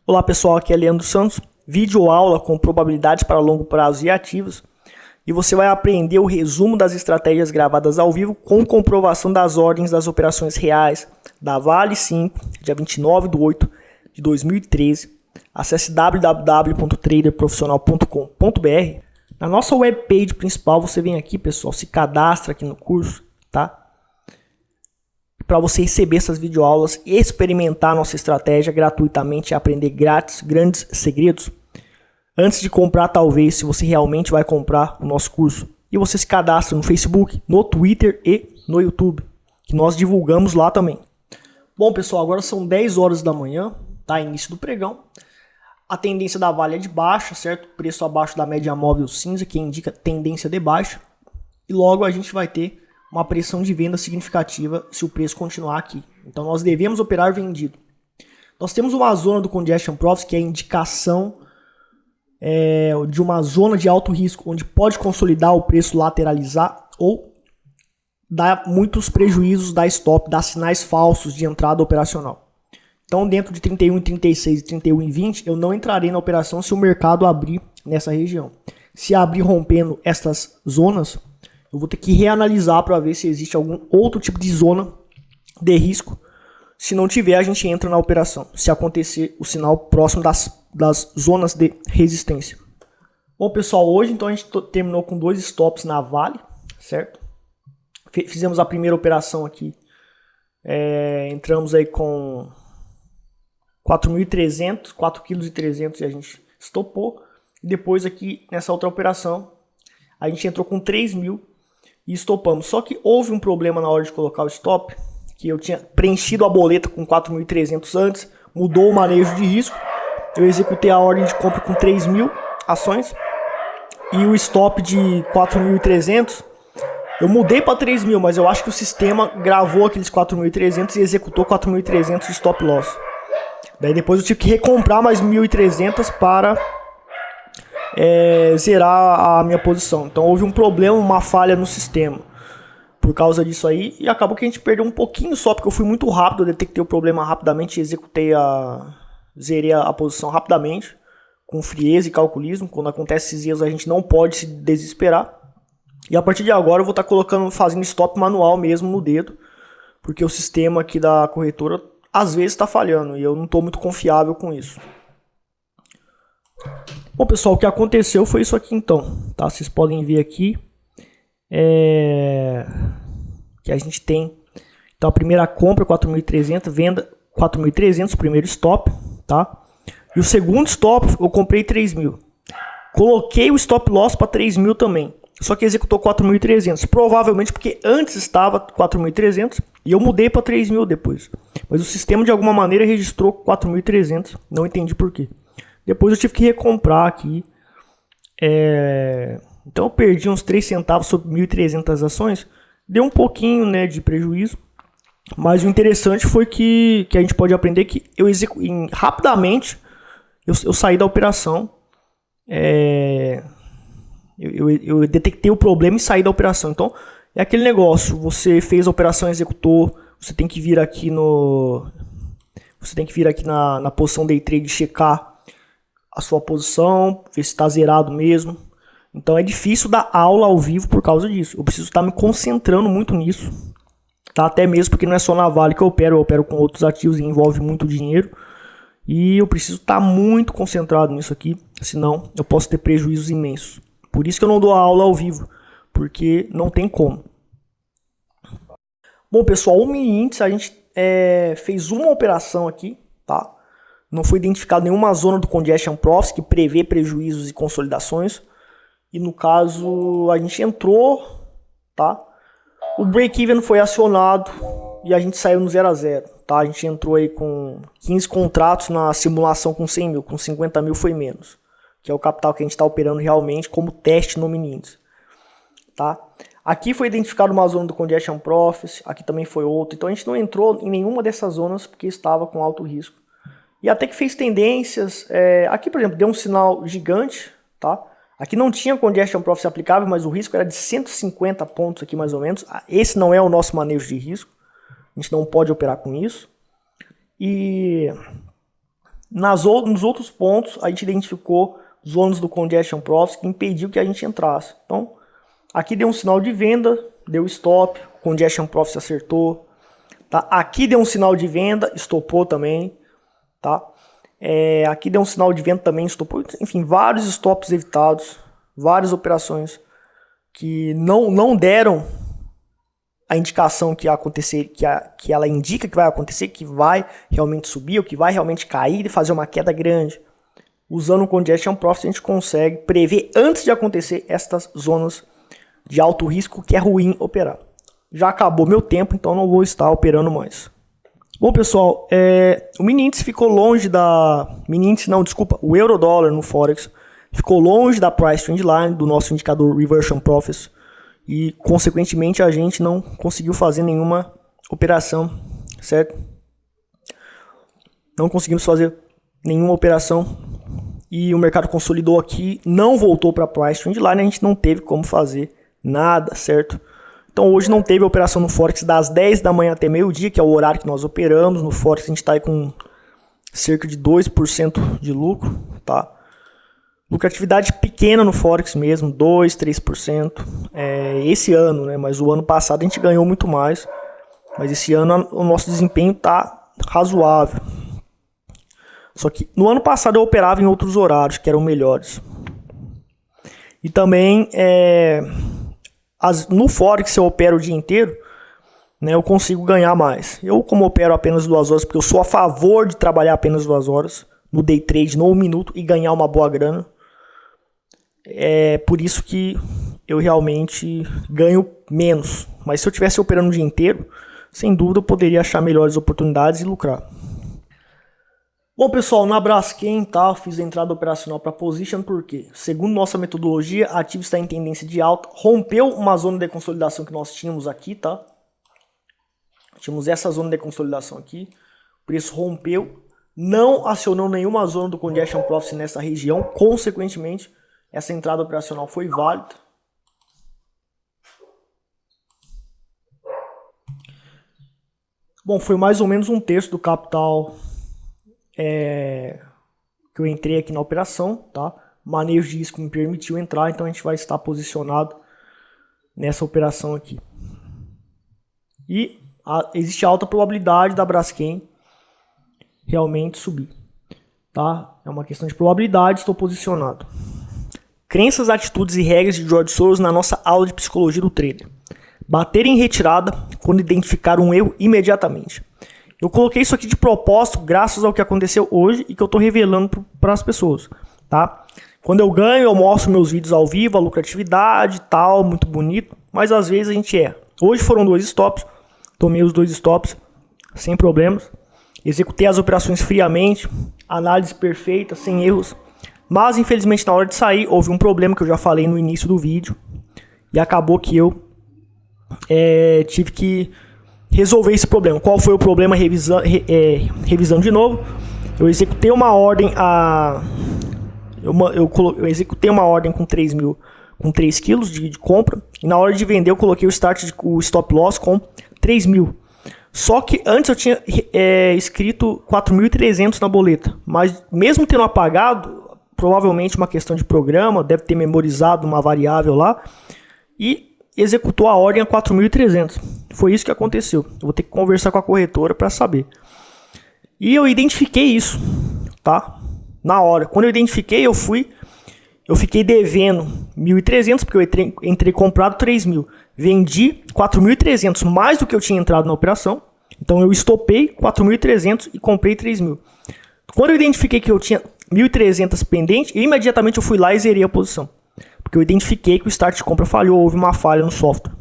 Olá pessoal, aqui é Leandro Santos, vídeo aula com probabilidades para longo prazo e ativos, e você vai aprender o resumo das estratégias gravadas ao vivo com comprovação das ordens das operações reais da Vale 5, dia 29/8/2013. Acesse www.traderprofissional.com.br. Na nossa webpage principal você vem aqui, pessoal, se cadastra aqui no curso, tá? Para você receber essas videoaulas e experimentar nossa estratégia gratuitamente e aprender grátis grandes segredos. Antes de comprar, talvez, se você realmente vai comprar o nosso curso. E você se cadastra no Facebook, no Twitter e no YouTube, que nós divulgamos lá também. Bom, pessoal, agora são 10 horas da manhã, tá? Início do pregão. A tendência da Vale é de baixa, certo? Preço abaixo da média móvel cinza, que indica tendência de baixa. E logo a gente vai ter uma pressão de venda significativa se o preço continuar aqui. Então nós devemos operar vendido. Nós temos uma zona do Congestion Profits, que é a indicação de uma zona de alto risco, onde pode consolidar o preço, lateralizar ou dar muitos prejuízos, dar stop, dar sinais falsos de entrada operacional. Então dentro de 31,36 e 31,20 eu não entrarei na operação se o mercado abrir nessa região. Se abrir rompendo estas zonas, eu vou ter que reanalisar para ver se existe algum outro tipo de zona de risco. Se não tiver, a gente entra na operação, se acontecer o sinal próximo das zonas de resistência. Bom, pessoal, hoje então a gente terminou com 2 stops na Vale, certo? Fizemos a primeira operação aqui, entramos aí com 4.300, 4,3 kg e a gente estopou. E depois aqui nessa outra operação, a gente entrou com 3.000 e estopamos. Só que houve um problema na hora de colocar o stop, que eu tinha preenchido a boleta com 4.300 antes, mudou o manejo de risco. Eu executei a ordem de compra com 3.000 ações e o stop de 4.300 eu mudei para 3.000, mas eu acho que o sistema gravou aqueles 4.300 e executou 4.300 de stop loss. Daí depois eu tive que recomprar mais 1.300 para zerar a minha posição. Então houve um problema, uma falha no sistema por causa disso aí, e acabou que a gente perdeu um pouquinho só, porque eu fui muito rápido, eu detectei o problema rapidamente e zerei a posição rapidamente, com frieza e calculismo. Quando acontece esses erros a gente não pode se desesperar, e a partir de agora eu vou estar fazendo stop manual mesmo no dedo, porque o sistema aqui da corretora às vezes está falhando e eu não estou muito confiável com isso. Bom, pessoal, o que aconteceu foi isso aqui então, tá? Vocês podem ver aqui que a gente tem então a primeira compra 4.300, venda 4.300, primeiro stop, tá? E o segundo stop eu comprei 3.000. Coloquei o stop loss para 3.000 também, só que executou 4.300, provavelmente porque antes estava 4.300 e eu mudei para 3.000 depois. Mas o sistema de alguma maneira registrou 4.300, não entendi por quê. Depois eu tive que recomprar aqui. Então eu perdi uns 3 centavos sobre 1.300 ações. Deu um pouquinho, né, de prejuízo. Mas o interessante foi que a gente pode aprender que rapidamente eu saí da operação. Eu detectei o problema e saí da operação. Então é aquele negócio. Você fez a operação, executou. Você tem que vir aqui na posição day trade, checar a sua posição, ver se está zerado mesmo. Então é difícil dar aula ao vivo por causa disso. Eu preciso estar me concentrando muito nisso, tá? Até mesmo porque não é só na Vale que eu opero com outros ativos e envolve muito dinheiro. E eu preciso estar muito concentrado nisso aqui, senão eu posso ter prejuízos imensos. Por isso que eu não dou aula ao vivo, porque não tem como. Bom, pessoal, o mini índice a gente fez uma operação aqui, tá? Não foi identificado nenhuma zona do Congestion Profits que prevê prejuízos e consolidações. E no caso, a gente entrou, tá? O break-even foi acionado e a gente saiu no 0 a 0, tá? A gente entrou aí com 15 contratos na simulação com 100 mil, com 50 mil foi menos. Que é o capital que a gente está operando realmente como teste no mini índice, tá? Aqui foi identificado uma zona do Congestion Profits, aqui também foi outra. Então a gente não entrou em nenhuma dessas zonas porque estava com alto risco. E até que fez tendências, aqui por exemplo, deu um sinal gigante, tá? Aqui não tinha Congestion Profits aplicável, mas o risco era de 150 pontos aqui mais ou menos. Esse não é o nosso manejo de risco, a gente não pode operar com isso. E Nos outros pontos, a gente identificou zonas do Congestion Profit que impediu que a gente entrasse. Então, aqui deu um sinal de venda, deu stop, o Congestion Profit acertou. Tá? Aqui deu um sinal de venda, estopou também. Tá? Aqui deu um sinal de venda também, estopou. Enfim, vários stops evitados, várias operações que não deram a indicação que ia acontecer, que ela indica que vai acontecer, que vai realmente subir ou que vai realmente cair e fazer uma queda grande. Usando o Congestion Profit a gente consegue prever antes de acontecer estas zonas de alto risco que é ruim operar. Já acabou meu tempo, então não vou estar operando mais. Bom, pessoal, o mini índice ficou longe da... o euro-dólar no Forex ficou longe da Price Trend Line, do nosso indicador Reversion Profits, e, consequentemente, a gente não conseguiu fazer nenhuma operação, certo? Não conseguimos fazer nenhuma operação e o mercado consolidou aqui, não voltou para a Price Trend Line, a gente não teve como fazer nada, certo? Então, hoje não teve operação no Forex das 10 da manhã até meio-dia, que é o horário que nós operamos. No Forex a gente está aí com cerca de 2% de lucro, tá? Lucratividade pequena no Forex mesmo, 2, 3%. Esse ano, né? Mas o ano passado a gente ganhou muito mais. Mas esse ano o nosso desempenho tá razoável. Só que no ano passado eu operava em outros horários que eram melhores. E também no Forex eu opero o dia inteiro, né? Eu consigo ganhar mais. Eu, como opero apenas 2 horas, porque eu sou a favor de trabalhar apenas 2 horas no day trade, no 1 minuto, e ganhar uma boa grana. É por isso que eu realmente ganho menos. Mas se eu estivesse operando o dia inteiro, sem dúvida eu poderia achar melhores oportunidades e lucrar. Bom, pessoal, na Braskem, tá, eu fiz a entrada operacional para position porque, segundo nossa metodologia, a ativo está em tendência de alta, rompeu uma zona de consolidação que nós tínhamos aqui, tá? Tínhamos essa zona de consolidação aqui, o preço rompeu, não acionou nenhuma zona do Congestion Profit nessa região, consequentemente, essa entrada operacional foi válida. Bom, foi mais ou menos 1/3 do capital que eu entrei aqui na operação, tá? Manejo de risco me permitiu entrar, então a gente vai estar posicionado nessa operação aqui. E existe alta probabilidade da Braskem realmente subir, tá? É uma questão de probabilidade, estou posicionado. Crenças, atitudes e regras de George Soros na nossa aula de psicologia do trader. Bater em retirada quando identificar um erro imediatamente. Eu coloquei isso aqui de propósito, graças ao que aconteceu hoje e que eu estou revelando para as pessoas, tá? Quando eu ganho, eu mostro meus vídeos ao vivo, a lucratividade e tal, muito bonito, mas às vezes a gente erra. Hoje foram 2 stops, tomei os 2 stops sem problemas, executei as operações friamente, análise perfeita, sem erros, mas infelizmente na hora de sair houve um problema que eu já falei no início do vídeo e acabou que eu tive que resolver esse problema. Qual foi o problema? Revisando de novo, eu executei uma ordem eu executei uma ordem com 3 kg de compra e na hora de vender eu coloquei o stop loss com 3 mil. Só que antes eu tinha escrito 4.300 na boleta, mas mesmo tendo apagado, provavelmente uma questão de programa, deve ter memorizado uma variável lá e executou a ordem a 4.300. Foi isso que aconteceu. Eu vou ter que conversar com a corretora para saber. E eu identifiquei isso, tá? Na hora. Quando eu identifiquei, eu fiquei devendo 1.300, porque eu entrei comprado 3.000. Vendi 4.300, mais do que eu tinha entrado na operação. Então eu estopei 4.300 e comprei 3.000. Quando eu identifiquei que eu tinha 1.300 pendente, imediatamente eu fui lá e zerei a posição. Porque eu identifiquei que o start de compra falhou, houve uma falha no software.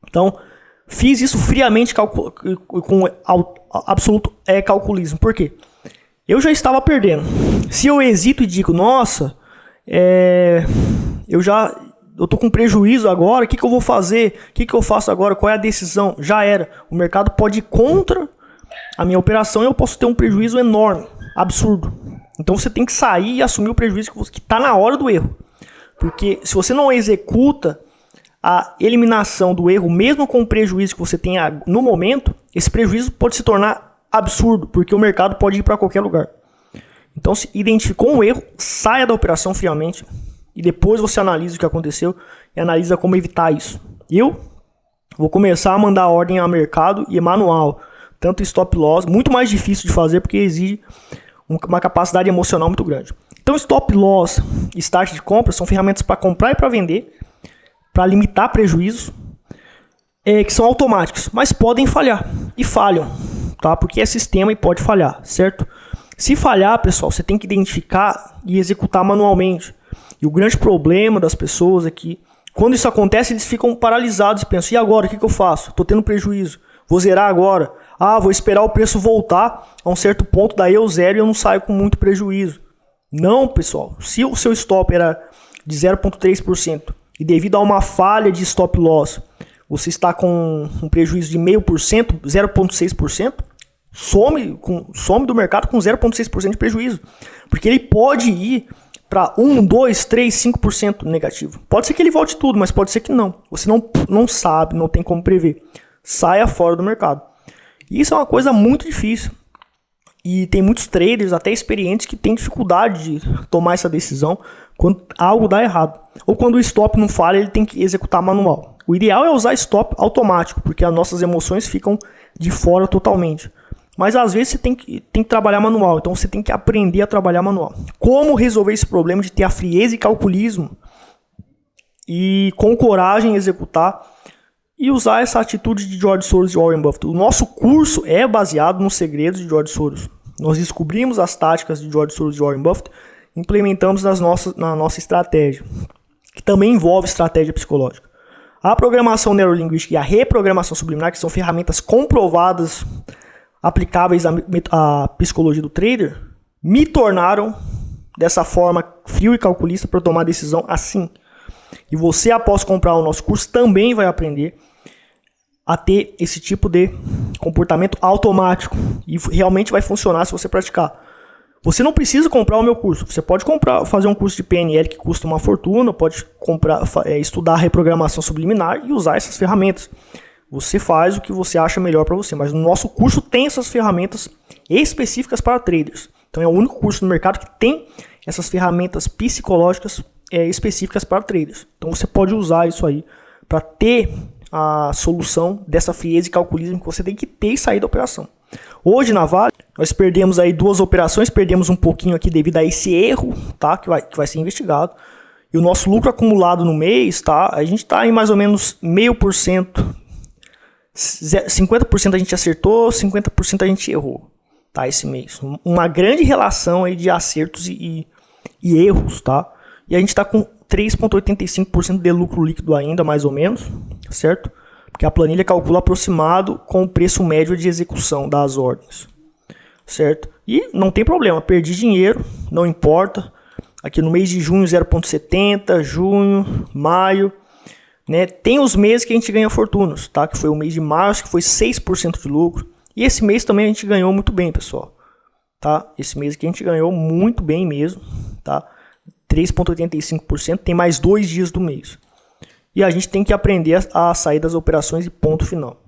Então, fiz isso friamente com absoluto calculismo. Por quê? Eu já estava perdendo. Se eu hesito e digo, nossa, eu tô com prejuízo agora, o que eu vou fazer? O que eu faço agora? Qual é a decisão? Já era. O mercado pode ir contra a minha operação e eu posso ter um prejuízo enorme, absurdo. Então você tem que sair e assumir o prejuízo que está na hora do erro. Porque se você não executa a eliminação do erro, mesmo com o prejuízo que você tem no momento, esse prejuízo pode se tornar absurdo, porque o mercado pode ir para qualquer lugar. Então, se identificou um erro, saia da operação friamente e depois você analisa o que aconteceu e analisa como evitar isso. Eu vou começar a mandar ordem a mercado e manual, tanto stop loss, muito mais difícil de fazer porque exige uma capacidade emocional muito grande. Então, stop loss e start de compra são ferramentas para comprar e para vender, para limitar prejuízos, que são automáticos, mas podem falhar e falham, tá? Porque é sistema e pode falhar, certo? Se falhar, pessoal, você tem que identificar e executar manualmente. E o grande problema das pessoas é que, quando isso acontece, eles ficam paralisados e pensam, e agora, o que eu faço? Estou tendo prejuízo, vou zerar agora. Ah, vou esperar o preço voltar a um certo ponto, daí eu zero e eu não saio com muito prejuízo. Não, pessoal, se o seu stop era de 0,3% e devido a uma falha de stop loss, você está com um prejuízo de 0,5%, 0,6%, some do mercado com 0,6% de prejuízo. Porque ele pode ir para 1, 2, 3, 5% negativo. Pode ser que ele volte tudo, mas pode ser que não. Você não sabe, não tem como prever. Saia fora do mercado. E isso é uma coisa muito difícil. E tem muitos traders, até experientes, que têm dificuldade de tomar essa decisão quando algo dá errado. Ou quando o stop não falha, ele tem que executar manual. O ideal é usar stop automático, porque as nossas emoções ficam de fora totalmente. Mas às vezes você tem que trabalhar manual, então você tem que aprender a trabalhar manual. Como resolver esse problema de ter a frieza e calculismo e com coragem executar e usar essa atitude de George Soros e Warren Buffett. O nosso curso é baseado nos segredos de George Soros. Nós descobrimos as táticas de George Soros e Warren Buffett e implementamos na nossa estratégia, que também envolve estratégia psicológica. A programação neurolinguística e a reprogramação subliminar, que são ferramentas comprovadas aplicáveis à psicologia do trader, me tornaram dessa forma frio e calculista para tomar decisão assim. E você, após comprar o nosso curso, também vai aprender a ter esse tipo de comportamento automático. E realmente vai funcionar se você praticar. Você não precisa comprar o meu curso. Você pode fazer um curso de PNL que custa uma fortuna, pode estudar a reprogramação subliminar e usar essas ferramentas. Você faz o que você acha melhor para você. Mas no nosso curso tem essas ferramentas específicas para traders. Então é o único curso no mercado que tem essas ferramentas psicológicas específicas para traders. Então você pode usar isso aí para ter a solução dessa frieza e calculismo que você tem que ter e sair da operação. Hoje na Vale, nós perdemos aí 2 operações, perdemos um pouquinho aqui devido a esse erro, tá? que vai ser investigado. E o nosso lucro acumulado no mês, tá? A gente está em mais ou menos 0,5%. 50% a gente acertou, 50% a gente errou, tá? Esse mês. Uma grande relação aí de acertos e erros, tá? E a gente está com 3,85% de lucro líquido ainda, mais ou menos, certo? Porque a planilha calcula aproximado com o preço médio de execução das ordens, certo? E não tem problema, perdi dinheiro, não importa. Aqui no mês de junho 0,70, junho, maio, né? Tem os meses que a gente ganha fortunas, tá? Que foi o mês de março, que foi 6% de lucro. E esse mês também a gente ganhou muito bem, pessoal, tá? Esse mês aqui a gente ganhou muito bem mesmo, tá? 3,85%, tem mais 2 dias do mês. E a gente tem que aprender a sair das operações e ponto final.